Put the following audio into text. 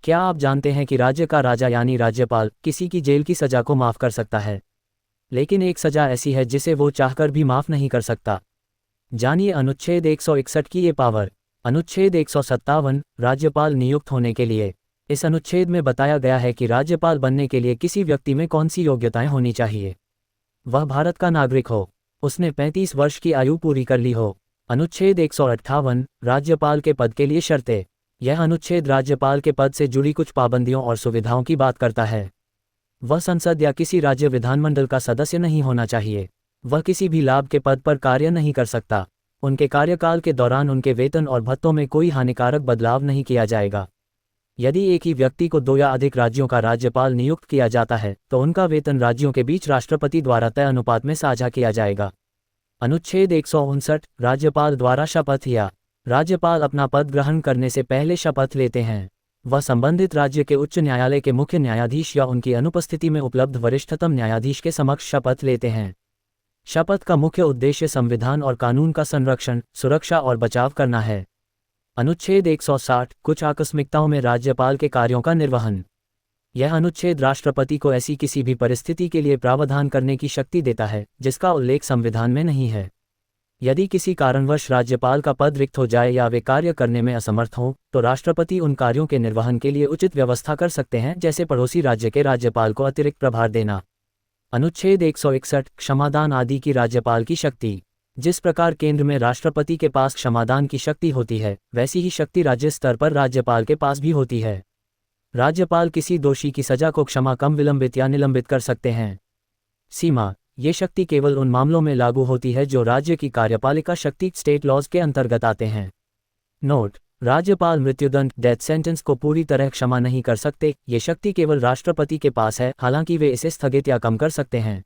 क्या आप जानते हैं कि राज्य का राजा यानी राज्यपाल किसी की जेल की सजा को माफ कर सकता है, लेकिन एक सजा ऐसी है जिसे वो चाहकर भी माफ नहीं कर सकता। जानिए अनुच्छेद 161 की ये पावर। अनुच्छेद 157 राज्यपाल नियुक्त होने के लिए। इस अनुच्छेद में बताया गया है कि राज्यपाल बनने के लिए किसी व्यक्ति में कौन सी योग्यताएं होनी चाहिए। वह भारत का नागरिक हो, उसने 35 वर्ष की आयु पूरी कर ली हो। अनुच्छेद 158 राज्यपाल के पद के लिए शर्तें। यह अनुच्छेद राज्यपाल के पद से जुड़ी कुछ पाबंदियों और सुविधाओं की बात करता है। वह संसद या किसी राज्य विधानमंडल का सदस्य नहीं होना चाहिए। वह किसी भी लाभ के पद पर कार्य नहीं कर सकता। उनके कार्यकाल के दौरान उनके वेतन और भत्तों में कोई हानिकारक बदलाव नहीं किया जाएगा। यदि एक ही व्यक्ति को 2 या अधिक राज्यों का राज्यपाल नियुक्त किया जाता है तो उनका वेतन राज्यों के बीच राष्ट्रपति द्वारा तय अनुपात में साझा किया जाएगा। अनुच्छेद 159 राज्यपाल द्वारा शपथ या। राज्यपाल अपना पद ग्रहण करने से पहले शपथ लेते हैं। वह संबंधित राज्य के उच्च न्यायालय के मुख्य न्यायाधीश या उनकी अनुपस्थिति में उपलब्ध वरिष्ठतम न्यायाधीश के समक्ष शपथ लेते हैं। शपथ का मुख्य उद्देश्य संविधान और कानून का संरक्षण, सुरक्षा और बचाव करना है। अनुच्छेद 160 कुछ आकस्मिकताओं में राज्यपाल के कार्यों का निर्वहन। यह अनुच्छेद राष्ट्रपति को ऐसी किसी भी परिस्थिति के लिए प्रावधान करने की शक्ति देता है जिसका उल्लेख संविधान में नहीं है। यदि किसी कारणवश राज्यपाल का पद रिक्त हो जाए या वे कार्य करने में असमर्थ हों, तो राष्ट्रपति उन कार्यों के निर्वहन के लिए उचित व्यवस्था कर सकते हैं, जैसे पड़ोसी राज्य के राज्यपाल को अतिरिक्त प्रभार देना। अनुच्छेद 161 क्षमादान आदि की राज्यपाल की शक्ति। जिस प्रकार केंद्र में राष्ट्रपति के पास क्षमादान की शक्ति होती है, वैसी ही शक्ति राज्य स्तर पर राज्यपाल के पास भी होती है। राज्यपाल किसी दोषी की सजा को क्षमा कम विलंबित या निलंबित कर सकते हैं। सीमा। ये शक्ति केवल उन मामलों में लागू होती है जो राज्य की कार्यपालिका शक्ति स्टेट लॉज के अंतर्गत आते हैं। नोट: राज्यपाल मृत्युदंड डेथ सेंटेंस को पूरी तरह क्षमा नहीं कर सकते। ये शक्ति केवल राष्ट्रपति के पास है, हालांकि वे इसे स्थगित या कम कर सकते हैं।